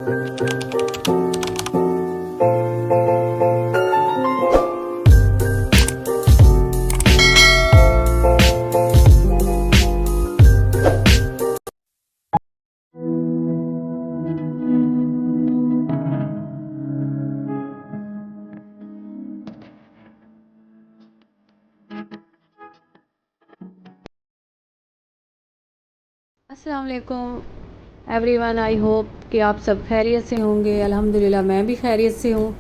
अस्सलाम वालेकुम everyone. I hope कि आप सब खैरियत से होंगे। अल्हम्दुलिल्लाह मैं भी खैरियत से हूँ।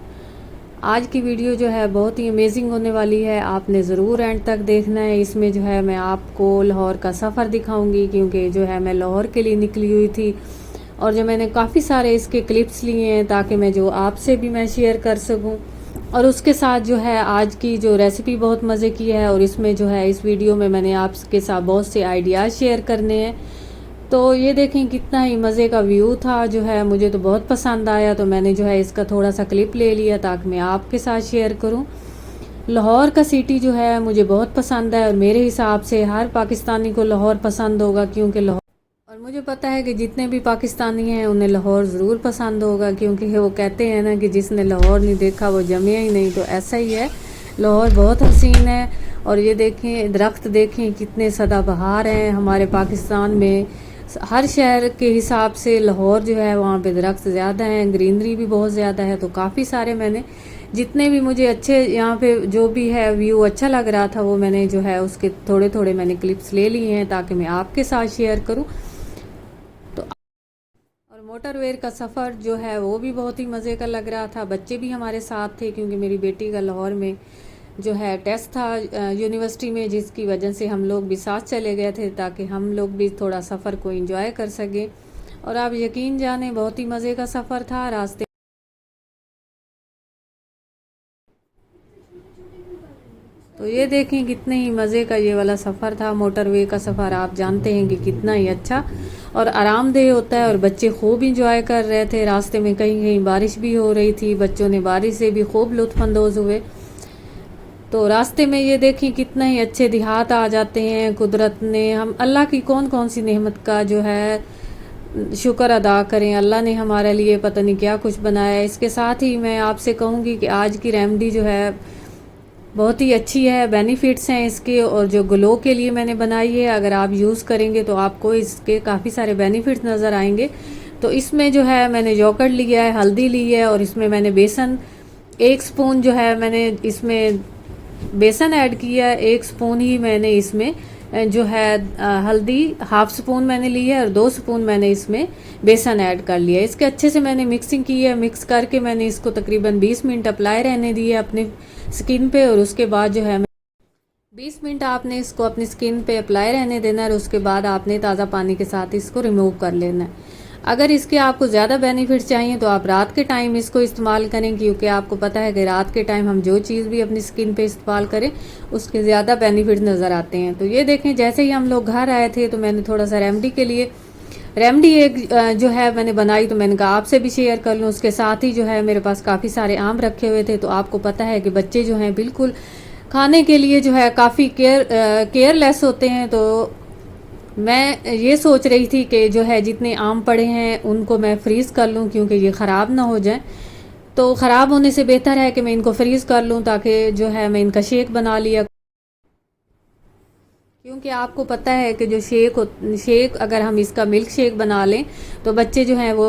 आज की वीडियो जो है बहुत ही अमेजिंग होने वाली है, आपने ज़रूर एंड तक देखना है। इसमें जो है मैं आपको लाहौर का सफ़र दिखाऊंगी, क्योंकि जो है मैं लाहौर के लिए निकली हुई थी और जो मैंने काफ़ी सारे इसके क्लिप्स लिए हैं ताकि मैं जो आपसे भी मैं शेयर कर सकूँ। और उसके साथ जो है आज की जो रेसिपी बहुत मज़े की है, और इसमें जो है इस वीडियो में मैंने आपके साथ बहुत से आइडियाज़ शेयर करने हैं। तो ये देखें कितना ही मज़े का व्यू था, जो है मुझे तो बहुत पसंद आया। तो मैंने जो है इसका थोड़ा सा क्लिप ले लिया ताकि मैं आपके साथ शेयर करूं। लाहौर का सिटी जो है मुझे बहुत पसंद है, और मेरे हिसाब से हर पाकिस्तानी को लाहौर पसंद होगा, क्योंकि लाहौर, और मुझे पता है कि जितने भी पाकिस्तानी हैं उन्हें लाहौर ज़रूर पसंद होगा, क्योंकि वो कहते हैं ना कि जिसने लाहौर नहीं देखा वो जमिया ही नहीं। तो ऐसा ही है, लाहौर बहुत हसीन है। और ये देखें दरख्त देखें कितने सदाबहार हैं हमारे पाकिस्तान में। हर शहर के हिसाब से लाहौर जो है वहाँ पे दरख्त ज़्यादा हैं, ग्रीनरी भी बहुत ज़्यादा है। तो काफ़ी सारे मैंने जितने भी मुझे अच्छे यहाँ पे जो भी है व्यू अच्छा लग रहा था वो मैंने जो है उसके थोड़े थोड़े मैंने क्लिप्स ले लिए हैं ताकि मैं आपके साथ शेयर करूँ। तो और मोटरवेयर का सफ़र जो है वो भी बहुत ही मज़े का लग रहा था। बच्चे भी हमारे साथ थे, क्योंकि मेरी बेटी का लाहौर में जो है टेस्ट था यूनिवर्सिटी में, जिसकी वजह से हम लोग भी साथ चले गए थे ताकि हम लोग भी थोड़ा सफ़र को एंजॉय कर सकें। और आप यकीन जाने बहुत ही मज़े का सफ़र था। रास्ते तो ये देखें कितने ही मज़े का ये वाला सफ़र था। मोटरवे का सफ़र आप जानते हैं कि कितना ही अच्छा और आरामदेह होता है, और बच्चे खूब इंजॉय कर रहे थे। रास्ते में कहीं कहीं बारिश भी हो रही थी, बच्चों ने बारिश से भी खूब लुत्फ़अंदोज़ हुए। तो रास्ते में ये देखें कितना ही अच्छे देहात आ जाते हैं कुदरत ने। हम अल्लाह की कौन कौन सी नेमत का जो है शुक्र अदा करें। अल्लाह ने हमारे लिए पता नहीं क्या कुछ बनाया है। इसके साथ ही मैं आपसे कहूँगी कि आज की रेमेडी जो है बहुत ही अच्छी है, बेनिफिट्स हैं इसके, और जो ग्लो के लिए मैंने बनाई है अगर आप यूज़ करेंगे तो आपको इसके काफ़ी सारे बेनिफिट्स नज़र आएंगे। तो इसमें जो है मैंने यogurt लिया है, हल्दी ली है, और इसमें मैंने बेसन 1 स्पून जो है मैंने इसमें बेसन ऐड किया है। 1 स्पून ही मैंने इसमें जो है हल्दी 1/2 स्पून मैंने ली है, और 2 स्पून मैंने इसमें बेसन ऐड कर लिया है। इसके अच्छे से मैंने मिक्सिंग की है। मिक्स करके मैंने इसको तकरीबन 20 मिनट अप्लाई रहने दिए अपने स्किन पे, और उसके बाद जो है 20 मिनट आपने इसको अपनी स्किन पे अप्लाई रहने देना है, और उसके बाद आपने ताज़ा पानी के साथ इसको रिमूव कर लेना है। अगर इसके आपको ज़्यादा बेनिफिट चाहिए तो आप रात के टाइम इसको इस्तेमाल करें, क्योंकि आपको पता है कि रात के टाइम हम जो चीज़ भी अपनी स्किन पे इस्तेमाल करें उसके ज़्यादा बेनिफिट नज़र आते हैं। तो ये देखें जैसे ही हम लोग घर आए थे तो मैंने थोड़ा सा रेमेडी के लिए रेमडी एक जो है मैंने बनाई, तो मैंने कहा आपसे भी शेयर कर लूँ। उसके साथ ही जो है मेरे पास काफ़ी सारे आम रखे हुए थे। तो आपको पता है कि बच्चे जो हैं बिल्कुल खाने के लिए जो है काफ़ी केयरलेस होते हैं। तो मैं ये सोच रही थी कि जो है जितने आम पड़े हैं उनको मैं फ्रीज़ कर लूँ, क्योंकि ये ख़राब ना हो जाए। तो ख़राब होने से बेहतर है कि मैं इनको फ्रीज़ कर लूँ, ताकि जो है मैं इनका शेक बना लिया। क्योंकि आपको पता है कि जो शेक अगर हम इसका मिल्क शेक बना लें तो बच्चे जो हैं वो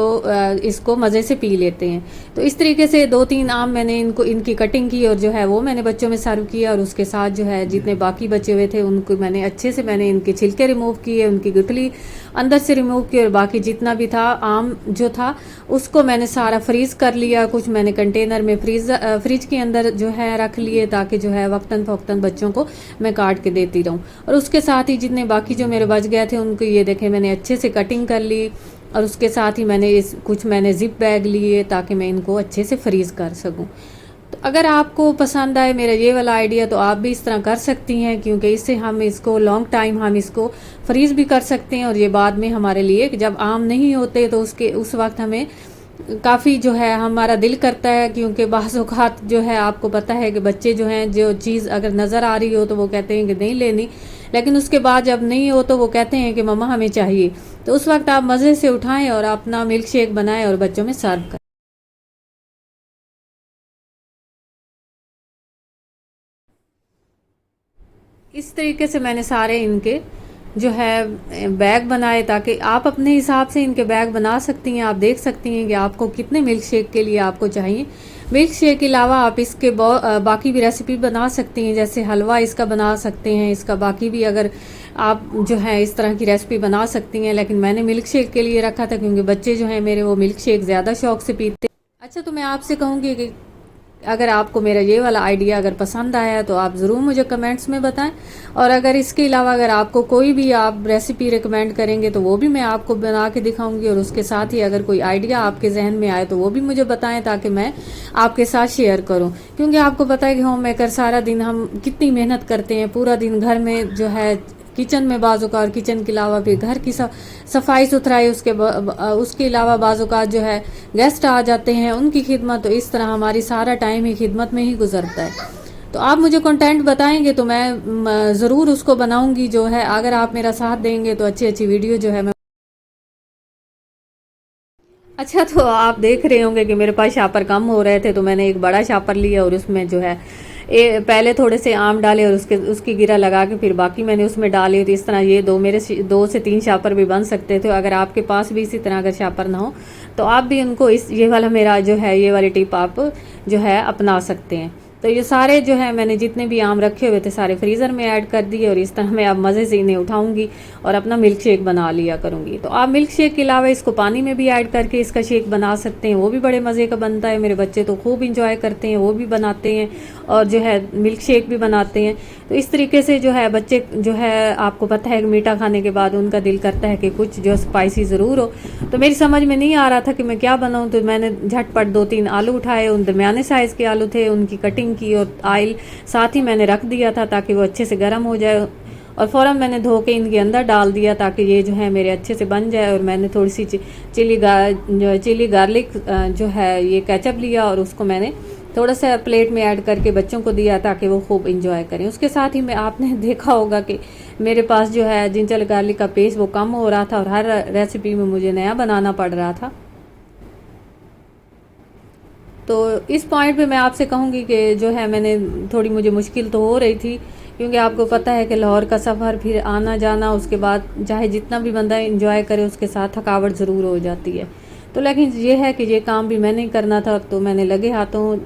इसको मज़े से पी लेते हैं। तो इस तरीके से 2-3 आम मैंने इनकी कटिंग की और जो है वो मैंने बच्चों में सर्व किया, और उसके साथ जो है जितने बाकी बचे हुए थे उनको मैंने अच्छे से मैंने इनके छिलके रिमूव किए, उनकी गुठली अंदर से रिमूव की, और बाकी जितना भी था आम जो था उसको मैंने सारा फ्रीज़ कर लिया। कुछ मैंने कंटेनर में फ्रिज के अंदर जो है रख लिए, ताकि जो है वक्तन फ़वक्तन बच्चों को मैं काट के देती रहूँ। और उसके साथ ही जितने बाकी जो मेरे बच गए थे उनको ये देखें मैंने अच्छे से कटिंग कर ली, और उसके साथ ही मैंने कुछ मैंने ज़िप बैग लिए ताकि मैं इनको अच्छे से फ्रीज़ कर सकूं। तो अगर आपको पसंद आए मेरा ये वाला आइडिया तो आप भी इस तरह कर सकती हैं, क्योंकि इससे हम इसको लॉन्ग टाइम हम इसको फ्रीज़ भी कर सकते हैं। और ये बाद में हमारे लिए जब आम नहीं होते तो उस वक्त हमें काफ़ी जो है हमारा दिल करता है, क्योंकि बाज़ औक़ात जो है आपको पता है कि बच्चे जो हैं जो चीज़ अगर नज़र आ रही हो तो वो कहते हैं कि नहीं लेनी, लेकिन उसके बाद जब नहीं हो तो वो कहते हैं कि मम्मा हमें चाहिए। तो उस वक्त आप मज़े से उठाएं और अपना मिल्क शेक बनाएं और बच्चों में सर्व करें। इस तरीके से मैंने सारे इनके जो है बैग बनाए, ताकि आप अपने हिसाब से इनके बैग बना सकती हैं। आप देख सकती हैं कि आपको कितने मिल्क शेक के लिए आपको चाहिए। मिल्क शेक के अलावा आप इसके बाकी भी रेसिपी बना सकती हैं, जैसे हलवा इसका बना सकते हैं, इसका बाकी भी अगर आप जो है इस तरह की रेसिपी बना सकती हैं। लेकिन मैंने मिल्क शेक के लिए रखा था क्योंकि बच्चे जो हैं मेरे वो मिल्क शेक ज़्यादा शौक से पीते। अच्छा, तो मैं आपसे कहूँगी कि अगर आपको मेरा ये वाला आइडिया अगर पसंद आया तो आप ज़रूर मुझे कमेंट्स में बताएं, और अगर इसके अलावा अगर आपको कोई भी आप रेसिपी रिकमेंड करेंगे तो वो भी मैं आपको बना के दिखाऊंगी। और उसके साथ ही अगर कोई आइडिया आपके जहन में आए तो वो भी मुझे बताएं, ताकि मैं आपके साथ शेयर करूं। क्योंकि आपको पता है कि होम मेकर सारा दिन हम कितनी मेहनत करते हैं, पूरा दिन घर में जो है किचन में बाज़-औक़ात, और किचन के अलावा फिर घर की सफाई सुथराई, उसके अलावा बाज़-औक़ात जो है गेस्ट आ जाते हैं उनकी खिदमत, तो इस तरह हमारी सारा टाइम ही खिदमत में ही गुजरता है। तो आप मुझे कंटेंट बताएंगे तो मैं ज़रूर उसको बनाऊंगी। जो है अगर आप मेरा साथ देंगे तो अच्छी अच्छी वीडियो जो है मैं। अच्छा, तो आप देख रहे होंगे कि मेरे पास शापर कम हो रहे थे, तो मैंने एक बड़ा शापर लिया और उसमें जो है पहले थोड़े से आम डाले और उसकी गिरा लगा के फिर बाकी मैंने उसमें डाले। तो इस तरह ये मेरे 2 से 3 शापर भी बन सकते थे। अगर आपके पास भी इसी तरह अगर शापर ना हो तो आप भी उनको ये वाला मेरा जो है ये वाली टिप आप जो है अपना सकते हैं। तो ये सारे जो है मैंने जितने भी आम रखे हुए थे सारे फ्रीज़र में ऐड कर दिए, और इस तरह मैं अब मज़े से इन्हें उठाऊंगी और अपना मिल्क शेक बना लिया करूंगी। तो आप मिल्क शेक के अलावा इसको पानी में भी ऐड करके इसका शेक बना सकते हैं, वो भी बड़े मज़े का बनता है। मेरे बच्चे तो खूब इंजॉय करते हैं, वो भी बनाते हैं और जो है मिल्क शेक भी बनाते हैं। तो इस तरीके से जो है बच्चे जो है, आपको पता है कि मीठा खाने के बाद उनका दिल करता है कि कुछ जो स्पाइसी ज़रूर हो। तो मेरी समझ में नहीं आ रहा था कि मैं क्या बनाऊँ, तो मैंने झटपट 2-3 आलू उठाए, उन दरमियाने साइज़ के आलू थे, उनकी कटिंग की और ऑयल साथ ही मैंने रख दिया था ताकि वो अच्छे से गर्म हो जाए, और फ़ौरन मैंने धो के इनके अंदर डाल दिया ताकि ये जो है मेरे अच्छे से बन जाए। और मैंने थोड़ी सी चिली गार्लिक जो है ये केचप लिया और उसको मैंने थोड़ा सा प्लेट में ऐड करके बच्चों को दिया ताकि वो खूब इंजॉय करें। उसके साथ ही आपने देखा होगा कि मेरे पास जो है जिंजर गार्लिक का पेस्ट वो कम हो रहा था और हर रेसिपी में मुझे नया बनाना पड़ रहा था। तो इस पॉइंट पे मैं आपसे कहूँगी कि जो है मैंने थोड़ी मुझे मुश्किल तो हो रही थी, क्योंकि आपको पता है कि लाहौर का सफ़र, फिर आना जाना, उसके बाद चाहे जितना भी बंदा एंजॉय करे उसके साथ थकावट ज़रूर हो जाती है। तो लेकिन ये है कि ये काम भी मैंने करना था, तो मैंने लगे हाथों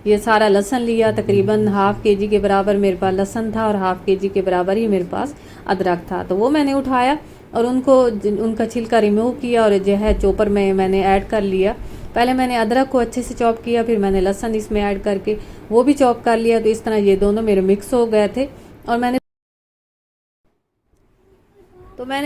ये सारा लहसुन लिया। तकरीबन ½ kg के बराबर मेरे पास लहसुन था और ½ kg के बराबर ही मेरे पास अदरक था। तो वो मैंने उठाया और उनका छिलका रिमूव किया और जो है चॉपर में मैंने ऐड कर लिया। पहले मैंने अदरक को अच्छे से चॉप किया, फिर मैंने लहसुन इसमें ऐड करके वो भी चॉप कर लिया। तो इस तरह ये दोनों मेरे मिक्स हो गए थे और मैंने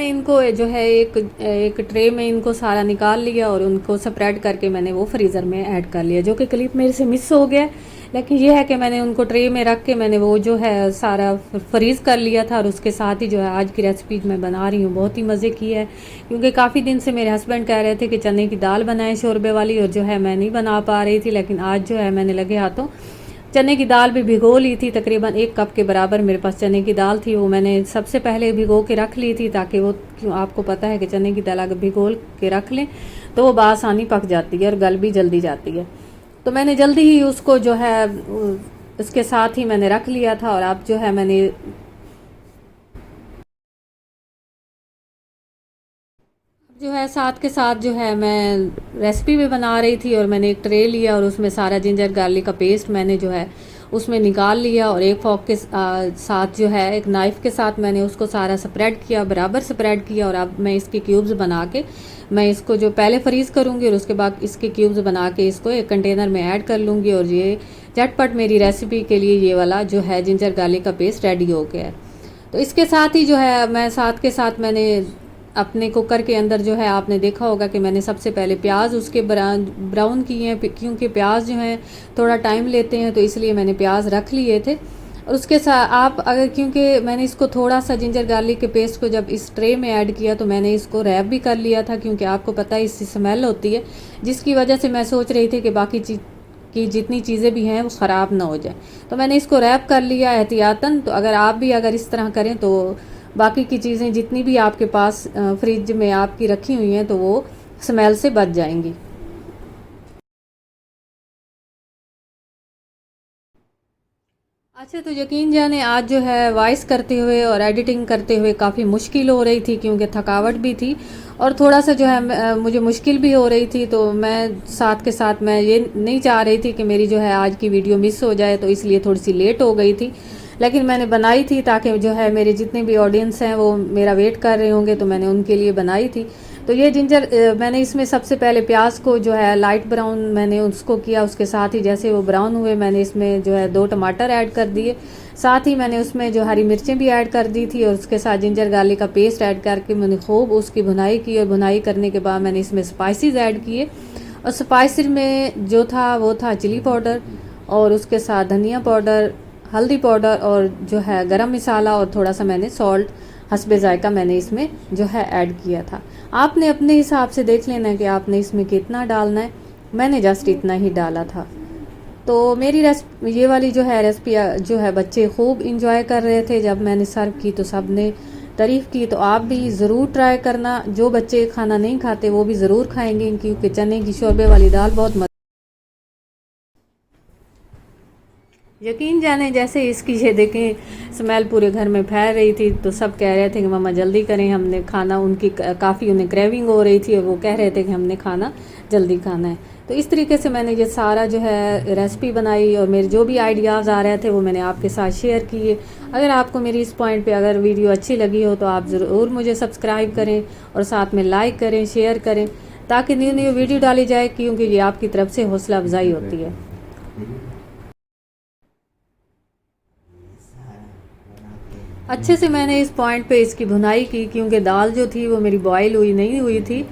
इनको जो है एक ट्रे में इनको सारा निकाल लिया और उनको स्प्रेड करके मैंने वो फ्रीज़र में ऐड कर लिया, जो कि क्लिप मेरे से मिस हो गया। लेकिन ये है कि मैंने उनको ट्रे में रख के मैंने वो जो है सारा फ्रीज़ कर लिया था। और उसके साथ ही जो है आज की रेसिपी मैं बना रही हूँ बहुत ही मज़े की है, क्योंकि काफ़ी दिन से मेरे हस्बैंड कह रहे थे कि चने की दाल बनाएं शोरबे वाली, और जो है मैं नहीं बना पा रही थी। लेकिन आज जो है मैंने लगे हाथों चने की दाल भी भिगो ली थी। तकरीबन 1 कप के बराबर मेरे पास चने की दाल थी, वो मैंने सबसे पहले भिगो के रख ली थी, ताकि वो, क्यों आपको पता है कि चने की दाल अगर भिगो के रख लें तो वो बआसानी पक जाती है और गल भी जल्दी जाती है। तो मैंने जल्दी ही उसको जो है उसके साथ ही मैंने रख लिया था। और अब जो है मैंने जो है साथ के साथ जो है मैं रेसिपी भी बना रही थी, और मैंने एक ट्रे लिया और उसमें सारा जिंजर गार्लिक का पेस्ट मैंने जो है उसमें निकाल लिया, और एक फॉक के साथ जो है एक नाइफ़ के साथ मैंने उसको सारा स्प्रेड किया, बराबर स्प्रेड किया। और अब मैं इसके क्यूब्स बना के मैं इसको जो पहले फ्रीज़ करूँगी और उसके बाद इसके क्यूब्स बना के इसको एक कंटेनर में ऐड कर लूँगी। और ये झटपट मेरी रेसिपी के लिए ये वाला जो है जिंजर गार्लिक का पेस्ट रेडी हो गया है। तो इसके साथ ही जो है मैं साथ के साथ मैंने अपने कुकर के अंदर जो है आपने देखा होगा कि मैंने सबसे पहले प्याज उसके ब्राउन किए हैं, क्योंकि प्याज जो है थोड़ा टाइम लेते हैं, तो इसलिए मैंने प्याज रख लिए थे। और उसके साथ आप अगर, क्योंकि मैंने इसको थोड़ा सा जिंजर गार्लिक के पेस्ट को जब इस ट्रे में ऐड किया तो मैंने इसको रैप भी कर लिया था, क्योंकि आपको पता है इससे स्मेल होती है, जिसकी वजह से मैं सोच रही थी कि बाकी की जितनी चीज़ें भी हैं वो ख़राब ना हो जाए। तो मैंने इसको रैप कर लिया एहतियातन। तो अगर आप भी अगर इस तरह करें तो बाकी की चीज़ें जितनी भी आपके पास फ्रिज में आपकी रखी हुई हैं तो वो स्मेल से बच जाएंगी। अच्छा, तो यकीन जाने आज जो है वॉइस करते हुए और एडिटिंग करते हुए काफ़ी मुश्किल हो रही थी, क्योंकि थकावट भी थी और थोड़ा सा जो है मुझे मुश्किल भी हो रही थी। तो मैं साथ के साथ मैं ये नहीं चाह रही थी कि मेरी जो है आज की वीडियो मिस हो जाए, तो इसलिए थोड़ी सी लेट हो गई थी। लेकिन मैंने बनाई थी ताकि जो है मेरे जितने भी ऑडियंस हैं वो मेरा वेट कर रहे होंगे, तो मैंने उनके लिए बनाई थी। तो ये जिंजर मैंने इसमें सबसे पहले प्याज को जो है लाइट ब्राउन मैंने उसको किया, उसके साथ ही जैसे वो ब्राउन हुए मैंने इसमें जो है 2 टमाटर ऐड कर दिए। साथ ही मैंने उसमें जो हरी मिर्चें भी ऐड कर दी थी और उसके साथ जिंजर गार्लिक का पेस्ट ऐड करके मैंने खूब उसकी भुनाई की। और भुनाई करने के बाद मैंने इसमें स्पाइसेस ऐड किए, और स्पाइसेस में जो था वो था चिली पाउडर और उसके साथ धनिया पाउडर, हल्दी पाउडर और जो है गरम मसाला, और थोड़ा सा मैंने सॉल्ट हस्बे जायका मैंने इसमें जो है ऐड किया था। आपने अपने हिसाब से देख लेना है कि आपने इसमें कितना डालना है। मैंने जस्ट इतना ही डाला था। तो मेरी रेसिपी ये वाली जो है रेसिपी जो है बच्चे खूब इंजॉय कर रहे थे। जब मैंने सर्व की तो सब ने तारीफ़ की। तो आप भी ज़रूर ट्राई करना। जो बच्चे खाना नहीं खाते वो भी ज़रूर खाएंगे, क्योंकि चने की शोरबे वाली दाल बहुत यकीन जाने जैसे इसकी ये देखें स्मेल पूरे घर में फैल रही थी, तो सब कह रहे थे कि मम्मा जल्दी करें, हमने खाना, उनकी काफ़ी उन्हें क्रेविंग हो रही थी और वो कह रहे थे कि हमने खाना जल्दी खाना है। तो इस तरीके से मैंने ये सारा जो है रेसिपी बनाई और मेरे जो भी आइडियाज़ आ रहे थे वो मैंने आपके साथ शेयर किए। अगर आपको मेरी इस पॉइंट पे अगर वीडियो अच्छी लगी हो तो आप ज़रूर मुझे सब्सक्राइब करें और साथ में लाइक करें, शेयर करें, ताकि न्यू न्यू वीडियो डाली जाए, क्योंकि ये आपकी तरफ से हौसला अफजाई होती है। अच्छे से मैंने इस पॉइंट पे इसकी भुनाई की, क्योंकि दाल जो थी वो मेरी बॉईल हुई नहीं हुई थी।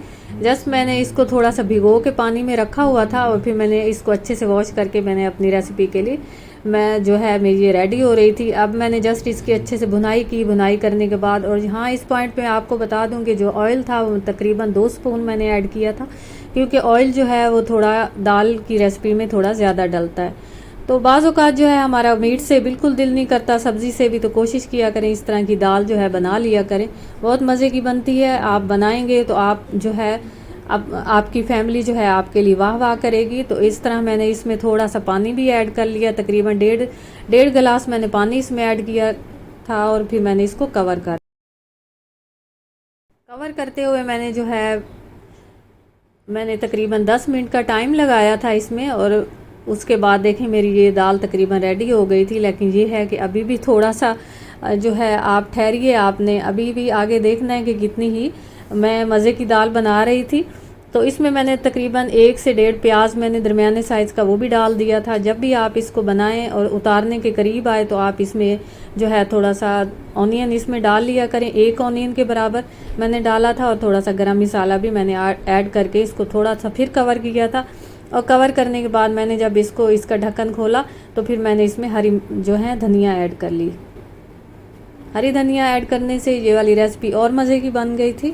जस्ट मैंने इसको थोड़ा सा भिगो के पानी में रखा हुआ था और फिर मैंने इसको अच्छे से वॉश करके मैंने अपनी रेसिपी के लिए मैं जो है मेरी ये रेडी हो रही थी। अब मैंने जस्ट इसकी अच्छे से भुनाई की। भुनाई करने के बाद, और हाँ इस पॉइंट पे आपको बता दूं कि जो ऑयल था वो तकरीबन 2 स्पून मैंने ऐड किया था, क्योंकि ऑयल जो है वो थोड़ा दाल की रेसिपी में थोड़ा ज़्यादा डलता है। तो बाज़ औक़ात जो है हमारा मीट से बिल्कुल दिल नहीं करता, सब्ज़ी से भी, तो कोशिश किया करें इस तरह की दाल जो है बना लिया करें, बहुत मज़े की बनती है। आप बनाएंगे तो आप जो है अब आपकी फैमिली जो है आपके लिए वाह वाह करेगी। तो इस तरह मैंने इसमें थोड़ा सा पानी भी ऐड कर लिया, तकरीबन डेढ़ गिलास मैंने पानी इसमें ऐड किया था, और फिर मैंने इसको कवर करते हुए मैंने तकरीबन 10 मिनट का टाइम लगाया था इसमें। और उसके बाद देखें मेरी ये दाल तकरीबन रेडी हो गई थी। लेकिन ये है कि अभी भी थोड़ा सा जो है आप ठहरिए, आपने अभी भी आगे देखना है कि कितनी ही मैं मज़े की दाल बना रही थी। तो इसमें मैंने तकरीबन 1 से 1.5 प्याज मैंने दरमियाने साइज़ का वो भी डाल दिया था। जब भी आप इसको बनाएं और उतारने के करीब आए तो आप इसमें जो है थोड़ा सा ऑनियन इसमें डाल लिया करें। 1 ऑनियन के बराबर मैंने डाला था, और थोड़ा सा गरम मसाला भी मैंने ऐड करके इसको थोड़ा सा फिर कवर किया था। और कवर करने के बाद मैंने जब इसका ढक्कन खोला तो फिर मैंने इसमें हरी जो है धनिया ऐड कर ली। हरी धनिया ऐड करने से ये वाली रेसिपी और मज़े की बन गई थी।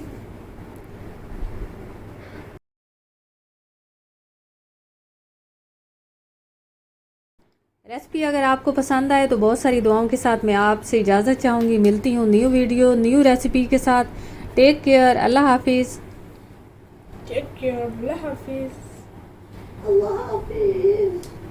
रेसिपी अगर आपको पसंद आए तो बहुत सारी दुआओं के साथ मैं आपसे इजाज़त चाहूँगी। मिलती हूँ न्यू वीडियो न्यू रेसिपी के साथ। टेक केयर, अल्लाह हाफिज़। टेक केयर, अल्लाह हाफिज़। अल्लाह हाफिज़।